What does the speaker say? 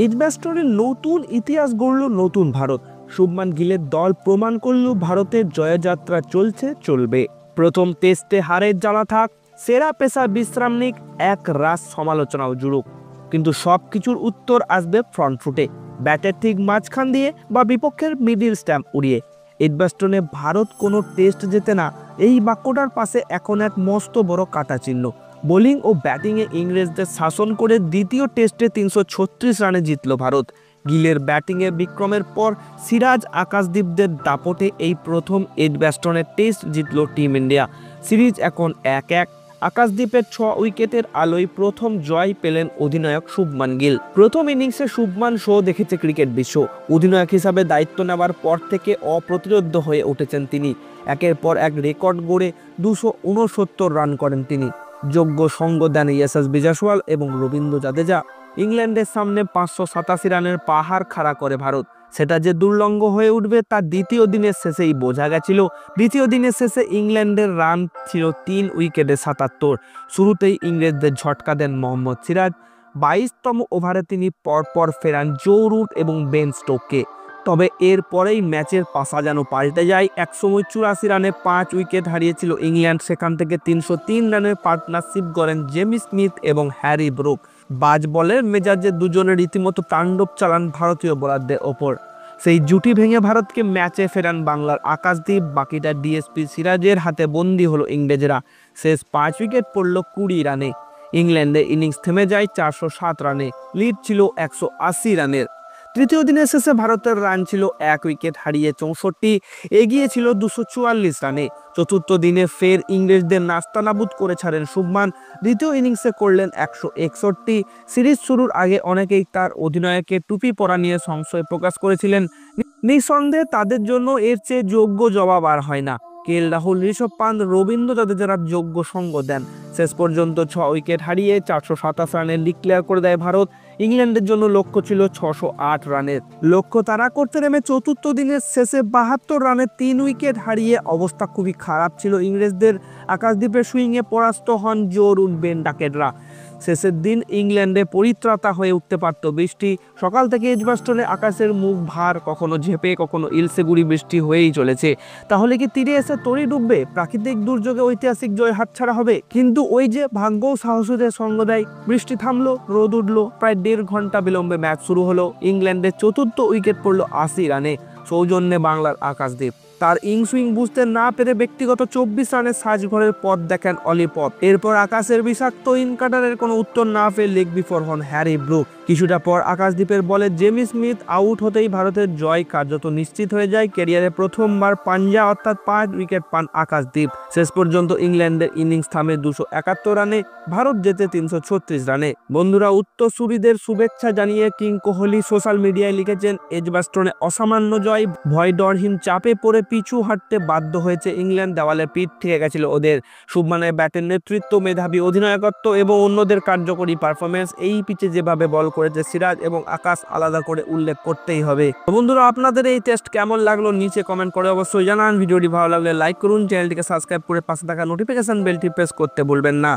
এজবাস্টনের নতুন ইতিহাস গড়ল নতুন ভারত। শুভমান গিলের দল প্রমাণ করল ভারতের জয়যাত্রা চলবে। প্রথম টেস্টে হারের জ্বালা থাক, সেরা পেসার বিশ্রাম নিক, এক রাস সমালোচনাও জুড়ুক, কিন্তু সবকিছুর উত্তর আসবে ফ্রন্ট ফুটে, ব্যাটের ঠিক মাঝখান দিয়ে বা বিপক্ষের মিডিল স্ট্যাম্প উড়িয়ে। এজবাস্টনে ভারত কোনো টেস্ট জেতে না, এই বাক্যটার পাশে এখন এক মস্ত বড় কাটা চিহ্ন। বোলিং ও ব্যাটিংয়ে ইংরেজদের শাসন করে দ্বিতীয় টেস্টে ৩৩৬ রানে জিতল ভারত। গিলের ব্যাটিংয়ে বিক্রমের পর সিরাজ আকাশদীপদের দাপটে এই প্রথম এজবাস্টনের টেস্ট জিতল টিম ইন্ডিয়া। সিরিজ এখন ১-১। আকাশদীপের ৬ উইকেটের আলোয় প্রথম জয় পেলেন অধিনায়ক শুভমান গিল। প্রথম ইনিংসে শুভমান শো দেখেছে ক্রিকেট বিশ্ব। অধিনায়ক হিসাবে দায়িত্ব নেওয়ার পর থেকে অপ্রতিরোধ্য হয়ে উঠেছেন তিনি। একের পর এক রেকর্ড গড়ে ২৬৯ রান করেন তিনি। যোগ্য সঙ্গ দেন যশস্বী জয়সওয়াল এবং রবীন্দ্র জাদেজা। ইংল্যান্ডের সামনে ৫৮৭ রানের পাহাড় খাড়া করে ভারত। সেটা যে দুর্লঙ্ঘ হয়ে উঠবে তা দ্বিতীয় দিনের শেষেই বোঝা গেছিল। দ্বিতীয় দিনের শেষে ইংল্যান্ডের রান ছিল ৩ উইকেটে ৭৭। শুরুতেই ইংরেজদের ঝটকা দেন মোহাম্মদ সিরাজ। ২২তম ওভারে তিনি পরপর ফেরান জো রুট এবং বেন স্টোককে। তবে এরপরেই ম্যাচের পাশা যেন পাল্টে যায়। একসময় ৮৪ রানে ৫ উইকেট হারিয়েছিল ইংল্যান্ড, সেখান থেকে ৩০৩ রানের পার্টনারশিপ করেন জেমি স্মিথ এবং হ্যারি ব্রুক। বাজ বলের মেজাজে দুজনে রীতিমতো তাণ্ডব চালান ভারতীয় বোলারদের ওপর। সেই জুটি ভেঙে ভারতকে ম্যাচে ফেরান বাংলার আকাশদীপ। বাকিটা ডিএসপি সিরাজের হাতে বন্দী হলো ইংরেজরা। শেষ ৫ উইকেট পড়ল ২০ রানে। ইংল্যান্ডের ইনিংস থেমে যায় ৪০৭ রানে। লিড ছিল ১৮০ রানের। তৃতীয় দিনের শেষে ভারতের রান ছিল ১ উইকেট হারিয়ে ৬৪, এগিয়ে ছিল ২৪৪ রানে। চতুর্থ দিনে ফের ইংরেজদের নাস্তানাবুদ করে ছাড়েন শুভমান। দ্বিতীয় ইনিংসে করলেন ১৬১। সিরিজ শুরুর আগে অনেকেই তার অধিনায়কের টুপি পরা নিয়ে সংশয় প্রকাশ করেছিলেন। নিঃসন্দেহে তাদের জন্য এর চেয়ে যোগ্য জবাব আর হয় না। কেএল রাহুল, ঋষভ পান্ত, রবীন্দ্র জাদেজারা যোগ্য সঙ্গ দেন। শেষ পর্যন্ত ৬ উইকেট হারিয়ে ৪২৭ রানে ডিক্লেয়ার করে দেয় ভারত। ইংল্যান্ডের জন্য লক্ষ্য ছিল ৬০৮ রানের। লক্ষ্য তাড়া করতে নেমে চতুর্থ দিনের শেষে ৭২ রানে ৩ উইকেট হারিয়ে অবস্থা খুবই খারাপ ছিল ইংরেজদের। আকাশদ্বীপের সুইংয়ে পরাস্ত হন জো রুট, বেন ডাকেটরা। শেষের দিন ইংল্যান্ডে পরিত্রাতা হয়ে উঠতে পারত বৃষ্টি। সকাল থেকে এজবাস্টনে আকাশের মুখ ভার, কখনো ঝেপে কখনো ইলশেগুড়ি বৃষ্টি হয়েই চলেছে। তাহলে কি তীরে এসে তরি ডুববে? প্রাকৃতিক দুর্যোগে ঐতিহাসিক জয় হাতছাড়া হবে? কিন্তু ওই যে ভাগ্যও সাহসীদের সঙ্গ দেয়। বৃষ্টি থামলো, রোদ উঠলো, প্রায় ১.৫ ঘন্টা বিলম্বে ম্যাচ শুরু হলো। ইংল্যান্ডের চতুর্থ উইকেট পড়ল ৮০ রানে, সৌজন্যে বাংলার আকাশদীপ। তার ইনসুইং বুঝতে না পেরে ব্যক্তিগত ২৪ রানের সাজঘরের পথ দেখেন অলি পপ। এরপর আকাশের বিষাক্ত ইনকাটারের কোনো উত্তর না পেয়ে লেগ বিফোর হন হ্যারি ব্রুক। কিছুটা পর আকাশদীপের বলে জেমি স্মিথ আউট হতেই ভারতের জয় কার্যত নিশ্চিত হয়ে যায়। ক্যারিয়ারে প্রথমবার পাঞ্জা অর্থাৎ ৫ উইকেট পান আকাশদীপ। শেষ পর্যন্ত ইংল্যান্ডের ইনিংস থামে ২৭১ রানে, ভারত জেতে ৩৩৬ রানে। বন্ধুরা, উত্তরসূরিদের শুভেচ্ছা জানিয়ে কিং কোহলি সোশ্যাল মিডিয়ায় লিখেছেন, এজবাস্টনে অসামান্য জয়, ভয় ডরহীন চাপে পড়ে পিছু হাঁটতে বাধ্য হয়েছে ইংল্যান্ড। দেওয়ালে পিঠ থেকে গেছিল ওদের। শুভমানের ব্যাটের নেতৃত্ব, মেধাবী অধিনায়কত্ব এবং অন্যদের কার্যকরী পারফরমেন্স, এই পিচে যেভাবে বল করেছে সিরাজ এবং আকাশ, আলাদা করে উল্লেখ করতেই হবে। বন্ধুরা, আপনাদের এই টেস্ট কেমন লাগলো নিচে কমেন্ট করে অবশ্যই জানান। ভিডিওটি ভালো লাগলে লাইক করুন, চ্যানেলটিকে সাবস্ক্রাইব করে পাশে থাকা নোটিফিকেশন বেলটি প্রেস করতে ভুলবেন না।